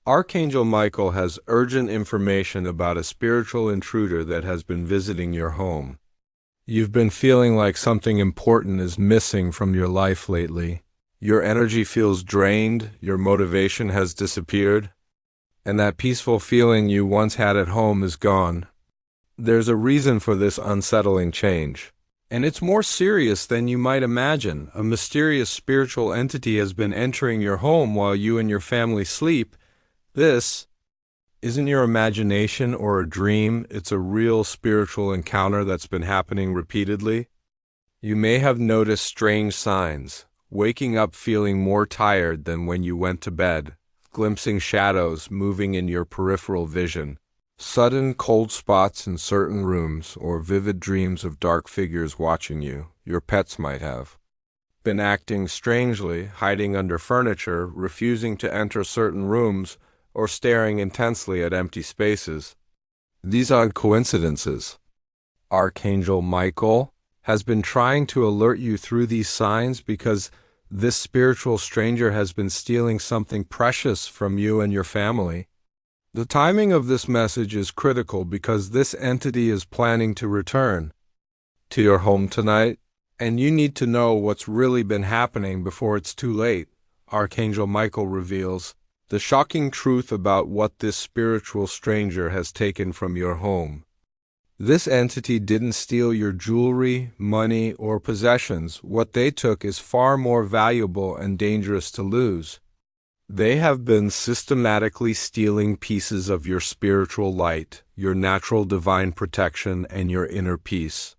Archangel Michael has urgent information about a spiritual intruder that has been visiting your home. You've been feeling like something important is missing from your life lately. Your energy feels drained, your motivation has disappeared, and that peaceful feeling you once had at home is gone. There's a reason for this unsettling change, and it's more serious than you might imagine. A mysterious spiritual entity has been entering your home while you and your family sleep. This isn't your imagination or a dream, it's a real spiritual encounter that's been happening repeatedly. You may have noticed strange signs, waking up feeling more tired than when you went to bed, glimpsing shadows moving in your peripheral vision, sudden cold spots in certain rooms, or vivid dreams of dark figures watching you. Your pets might have been acting strangely, hiding under furniture, refusing to enter certain rooms, or staring intensely at empty spaces. These aren't coincidences. Archangel Michael has been trying to alert you through these signs because this spiritual stranger has been stealing something precious from you and your family. The timing of this message is critical because this entity is planning to return to your home tonight, and you need to know what's really been happening before it's too late. Archangel Michael reveals the shocking truth about what this spiritual stranger has taken from your home. This entity didn't steal your jewelry, money, or possessions. What they took is far more valuable and dangerous to lose. They have been systematically stealing pieces of your spiritual light, your natural divine protection, and your inner peace.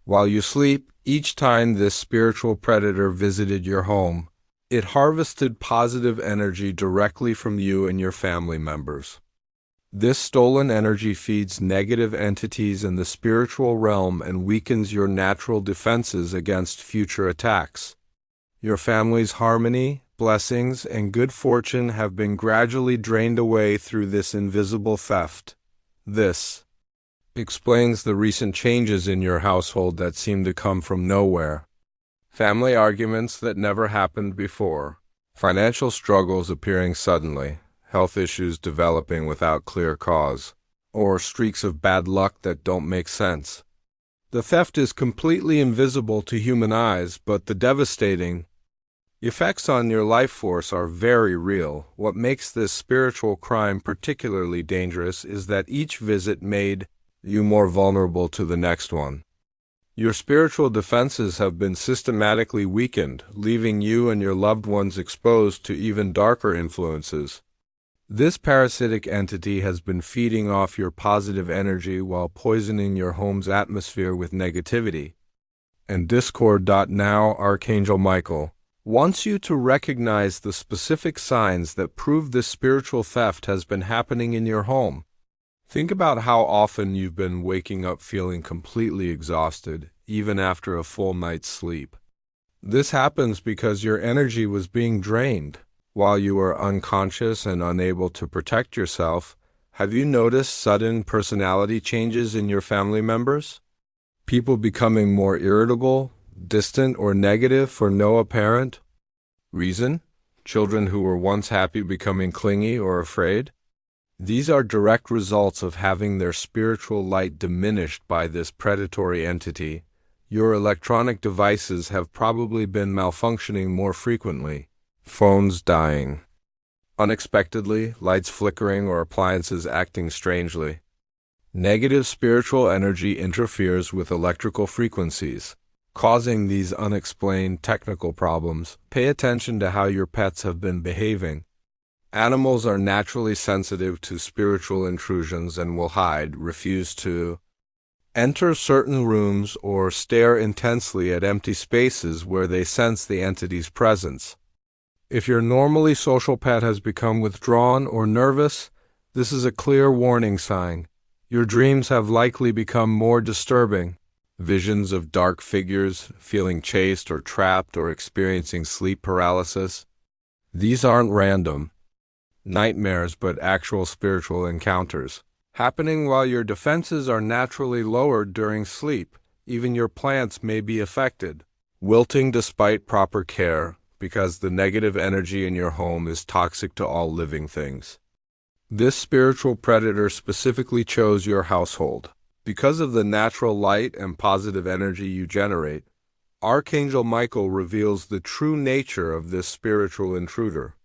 While you sleep, each time this spiritual predator visited your home, it harvested positive energy directly from you and your family members. This stolen energy feeds negative entities in the spiritual realm and weakens your natural defenses against future attacks. Your family's harmony, blessings, and good fortune have been gradually drained away through this invisible theft. This explains the recent changes in your household that seem to come from nowhere. Family arguments that never happened before, financial struggles appearing suddenly, health issues developing without clear cause, or streaks of bad luck that don't make sense. The theft is completely invisible to human eyes, but the devastating effects on your life force are very real. What makes this spiritual crime particularly dangerous is that each visit made you more vulnerable to the next one. Your spiritual defenses have been systematically weakened, leaving you and your loved ones exposed to even darker influences. This parasitic entity has been feeding off your positive energy while poisoning your home's atmosphere with negativity and discord. Now, Archangel Michael wants you to recognize the specific signs that prove this spiritual theft has been happening in your home. Think about how often you've been waking up feeling completely exhausted, even after a full night's sleep. This happens because your energy was being drained while you were unconscious and unable to protect yourself. Have you noticed sudden personality changes in your family members? People becoming more irritable, distant, or negative for no apparent reason? Children who were once happy becoming clingy or afraid? These are direct results of having their spiritual light diminished by this predatory entity. Your electronic devices have probably been malfunctioning more frequently. Phones dying unexpectedly, lights flickering, or appliances acting strangely. Negative spiritual energy interferes with electrical frequencies, causing these unexplained technical problems. Pay attention to how your pets have been behaving. Animals are naturally sensitive to spiritual intrusions and will hide, refuse to enter certain rooms, or stare intensely at empty spaces where they sense the entity's presence. If your normally social pet has become withdrawn or nervous, this is a clear warning sign. Your dreams have likely become more disturbing. Visions of dark figures, feeling chased or trapped, or experiencing sleep paralysis. These aren't random nightmares, but actual spiritual encounters, happening while your defenses are naturally lowered during sleep. Even your plants may be affected, wilting despite proper care, because the negative energy in your home is toxic to all living things. This spiritual predator specifically chose your household. Because of the natural light and positive energy you generate, Archangel Michael reveals the true nature of this spiritual intruder.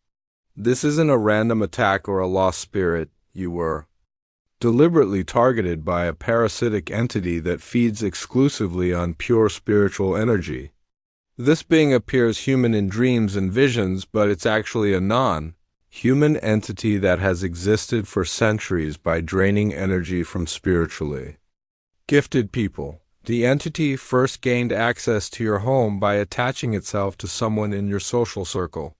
This isn't a random attack or a lost spirit. You were deliberately targeted by a parasitic entity that feeds exclusively on pure spiritual energy. This being appears human in dreams and visions, but it's actually a non-human entity that has existed for centuries by draining energy from spiritually gifted people. The entity first gained access to your home by attaching itself to someone in your social circle.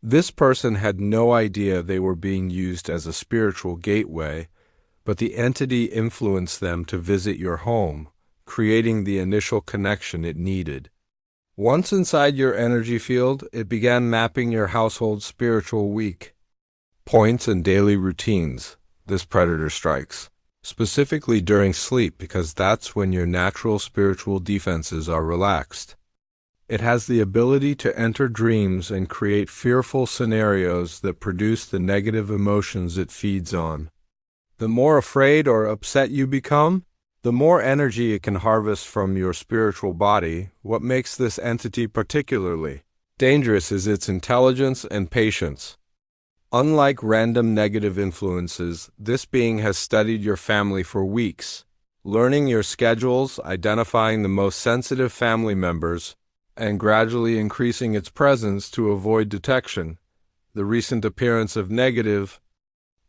This person had no idea they were being used as a spiritual gateway, but the entity influenced them to visit your home, creating the initial connection it needed. Once inside your energy field, it began mapping your household's spiritual weak points and daily routines. This predator strikes specifically during sleep because that's when your natural spiritual defenses are relaxed. It has the ability to enter dreams and create fearful scenarios that produce the negative emotions it feeds on. The more afraid or upset you become, the more energy it can harvest from your spiritual body. What makes this entity particularly dangerous is its intelligence and patience. Unlike random negative influences, this being has studied your family for weeks, learning your schedules, identifying the most sensitive family members, and gradually increasing its presence to avoid detection. The recent appearance of negative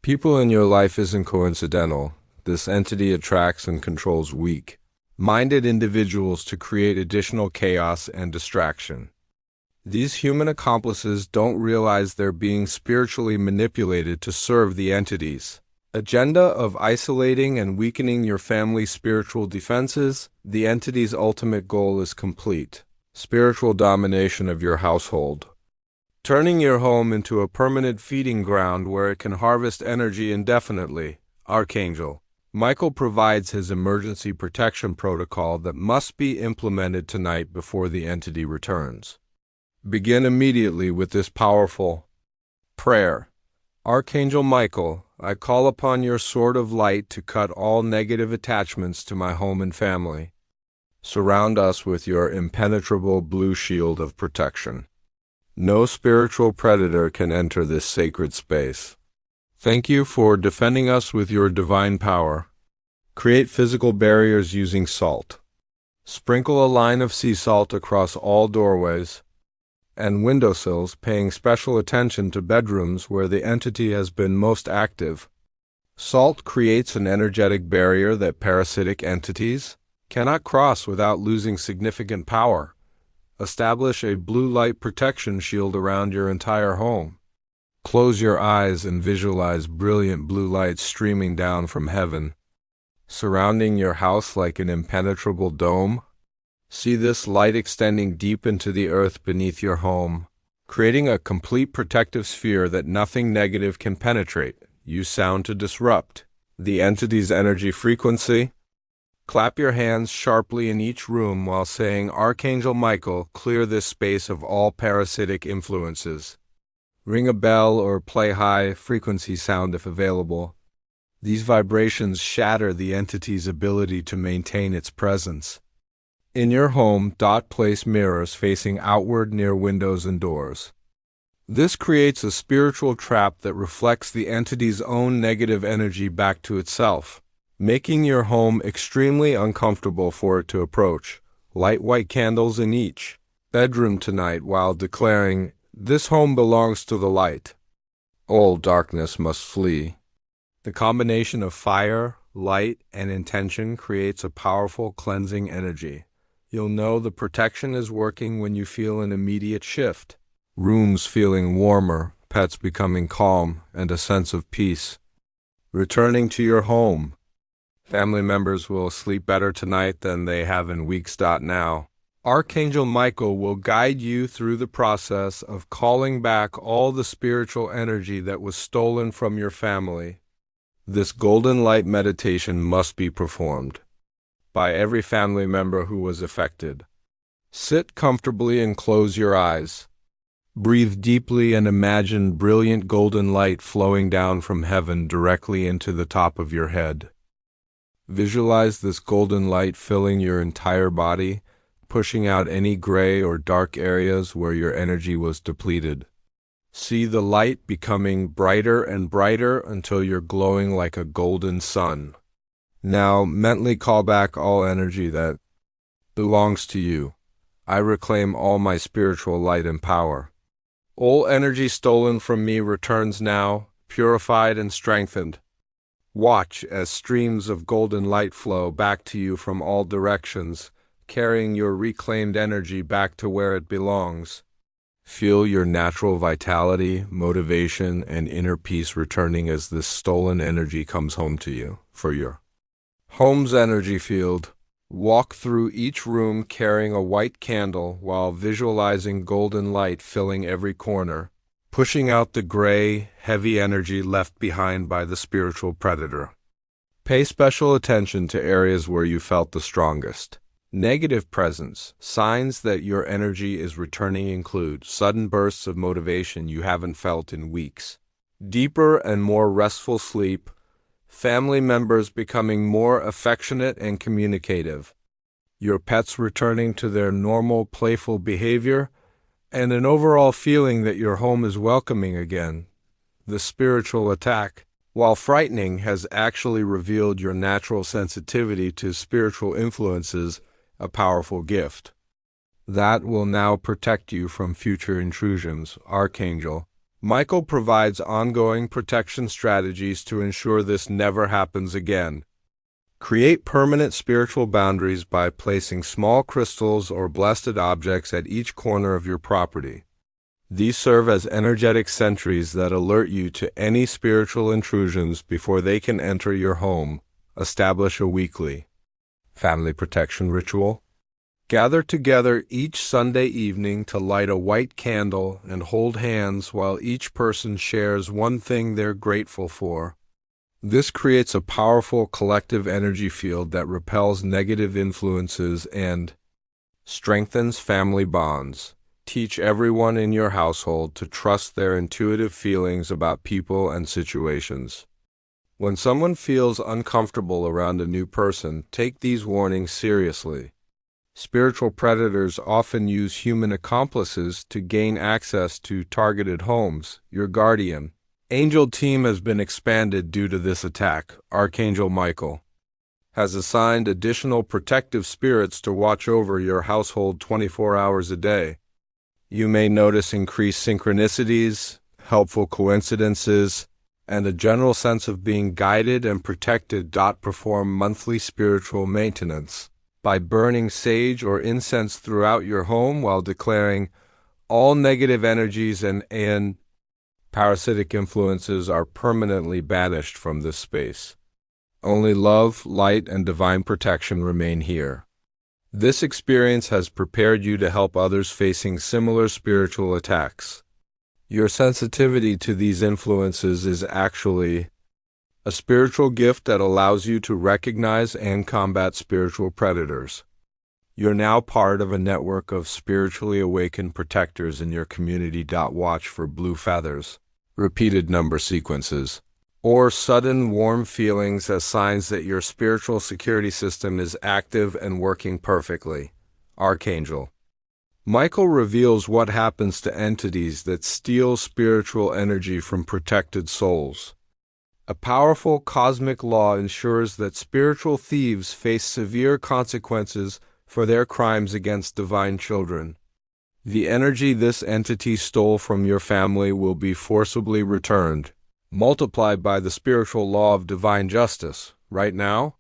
people in your life isn't coincidental. This entity attracts and controls weak-minded individuals to create additional chaos and distraction. These human accomplices don't realize they're being spiritually manipulated to serve the entity's agenda of isolating and weakening your family's spiritual defenses. The entity's ultimate goal is complete spiritual domination of your household, turning your home into a permanent feeding ground where it can harvest energy indefinitely. Archangel Michael provides his emergency protection protocol that must be implemented tonight before the entity returns. Begin immediately with this powerful prayer. Archangel Michael, I call upon your sword of light to cut all negative attachments to my home and family. Surround us with your impenetrable blue shield of protection. No spiritual predator can enter this sacred space. Thank you for defending us with your divine power. Create physical barriers using salt. Sprinkle a line of sea salt across all doorways and windowsills, paying special attention to bedrooms where the entity has been most active. Salt creates an energetic barrier that parasitic entities cannot cross without losing significant power. Establish a blue light protection shield around your entire home. Close your eyes and visualize brilliant blue light streaming down from heaven, surrounding your house like an impenetrable dome. See this light extending deep into the earth beneath your home, creating a complete protective sphere that nothing negative can penetrate. Use sound to disrupt the entity's energy frequency. Clap your hands sharply in each room while saying, Archangel Michael, clear this space of all parasitic influences. Ring a bell or play high-frequency sound if available. These vibrations shatter the entity's ability to maintain its presence. In your home, place mirrors facing outward near windows and doors. This creates a spiritual trap that reflects the entity's own negative energy back to itself, making your home extremely uncomfortable for it to approach. Light white candles in each bedroom tonight while declaring, this home belongs to the light. All darkness must flee. The combination of fire, light, and intention creates a powerful cleansing energy. You'll know the protection is working when you feel an immediate shift. Rooms feeling warmer, pets becoming calm, and a sense of peace returning to your home. Family members will sleep better tonight than they have in weeks. Now, Archangel Michael will guide you through the process of calling back all the spiritual energy that was stolen from your family. This golden light meditation must be performed by every family member who was affected. Sit comfortably and close your eyes. Breathe deeply and imagine brilliant golden light flowing down from heaven directly into the top of your head. Visualize this golden light filling your entire body, pushing out any gray or dark areas where your energy was depleted. See the light becoming brighter and brighter until you're glowing like a golden sun. Now, mentally call back all energy that belongs to you. I reclaim all my spiritual light and power. All energy stolen from me returns now, purified and strengthened. Watch as streams of golden light flow back to you from all directions, carrying your reclaimed energy back to where it belongs. Feel your natural vitality, motivation, and inner peace returning as this stolen energy comes home to you for your home's energy field. Walk through each room carrying a white candle while visualizing golden light filling every corner, pushing out the gray, heavy energy left behind by the spiritual predator. Pay special attention to areas where you felt the strongest. Negative presence, signs that your energy is returning include sudden bursts of motivation you haven't felt in weeks, deeper and more restful sleep, family members becoming more affectionate and communicative, your pets returning to their normal playful behavior, and an overall feeling that your home is welcoming again. The spiritual attack, while frightening, has actually revealed your natural sensitivity to spiritual influences, a powerful gift. That will now protect you from future intrusions. Archangel Michael provides ongoing protection strategies to ensure this never happens again. Create permanent spiritual boundaries by placing small crystals or blessed objects at each corner of your property. These serve as energetic sentries that alert you to any spiritual intrusions before they can enter your home. Establish a weekly family protection ritual. Gather together each Sunday evening to light a white candle and hold hands while each person shares one thing they're grateful for. This creates a powerful collective energy field that repels negative influences and strengthens family bonds. Teach everyone in your household to trust their intuitive feelings about people and situations. When someone feels uncomfortable around a new person, take these warnings seriously. Spiritual predators often use human accomplices to gain access to targeted homes. Your guardian angel team has been expanded due to this attack. Archangel Michael has assigned additional protective spirits to watch over your household 24 hours a day. You may notice increased synchronicities, helpful coincidences, and a general sense of being guided and protected. Perform monthly spiritual maintenance by burning sage or incense throughout your home while declaring all negative energies and parasitic influences are permanently banished from this space. Only love, light, and divine protection remain here. This experience has prepared you to help others facing similar spiritual attacks. Your sensitivity to these influences is actually a spiritual gift that allows you to recognize and combat spiritual predators. You're now part of a network of spiritually awakened protectors in your community. Watch for blue feathers, repeated number sequences, or sudden warm feelings as signs that your spiritual security system is active and working perfectly. Archangel Michael reveals what happens to entities that steal spiritual energy from protected souls. A powerful cosmic law ensures that spiritual thieves face severe consequences for their crimes against divine children. The energy this entity stole from your family will be forcibly returned, multiplied by the spiritual law of divine justice. Right now,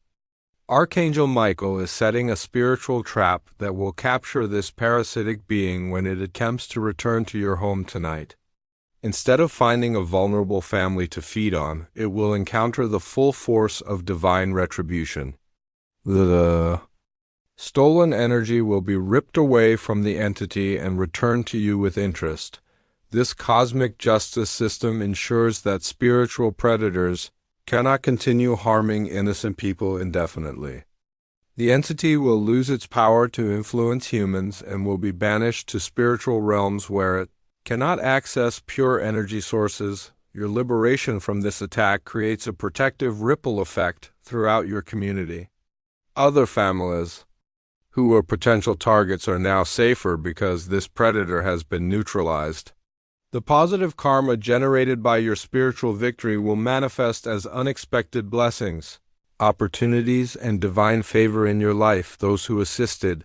Archangel Michael is setting a spiritual trap that will capture this parasitic being when it attempts to return to your home tonight. Instead of finding a vulnerable family to feed on, it will encounter the full force of divine retribution. The stolen energy will be ripped away from the entity and returned to you with interest. This cosmic justice system ensures that spiritual predators cannot continue harming innocent people indefinitely. The entity will lose its power to influence humans and will be banished to spiritual realms where it cannot access pure energy sources. Your liberation from this attack creates a protective ripple effect throughout your community. Other families who were potential targets are now safer because this predator has been neutralized. The positive karma generated by your spiritual victory will manifest as unexpected blessings, opportunities, and divine favor in your life. Those who assisted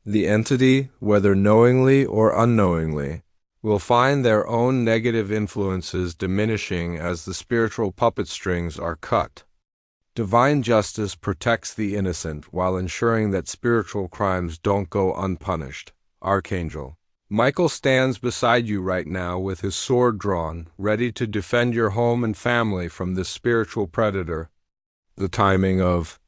the entity, whether knowingly or unknowingly, will find their own negative influences diminishing as the spiritual puppet strings are cut. Divine justice protects the innocent while ensuring that spiritual crimes don't go unpunished. Archangel Michael stands beside you right now with his sword drawn, ready to defend your home and family from this spiritual predator. The timing of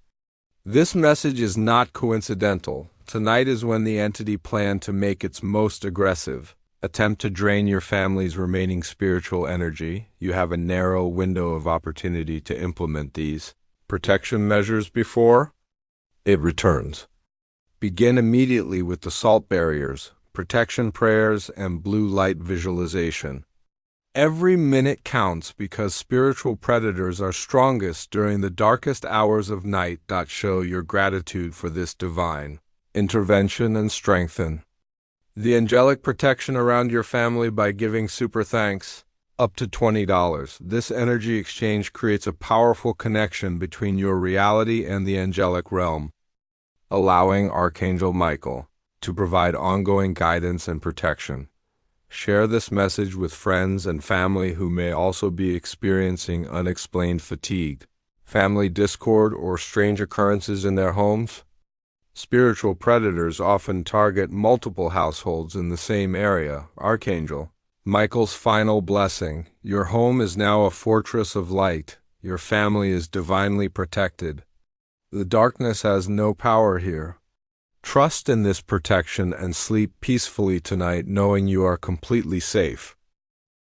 this message is not coincidental. Tonight is when the entity planned to make its most aggressive attempt to drain your family's remaining spiritual energy. You have a narrow window of opportunity to implement these protection measures before it returns. Begin immediately with the salt barriers, protection prayers, and blue light visualization. Every minute counts because spiritual predators are strongest during the darkest hours of night. Show your gratitude for this divine intervention and strengthen the angelic protection around your family by giving super thanks up to $20. This energy exchange creates a powerful connection between your reality and the angelic realm, allowing Archangel Michael to provide ongoing guidance and protection. Share this message with friends and family who may also be experiencing unexplained fatigue, family discord, or strange occurrences in their homes. Spiritual predators often target multiple households in the same area. Archangel Michael's final blessing. Your home is now a fortress of light. Your family is divinely protected. The darkness has no power here. Trust in this protection and sleep peacefully tonight knowing you are completely safe.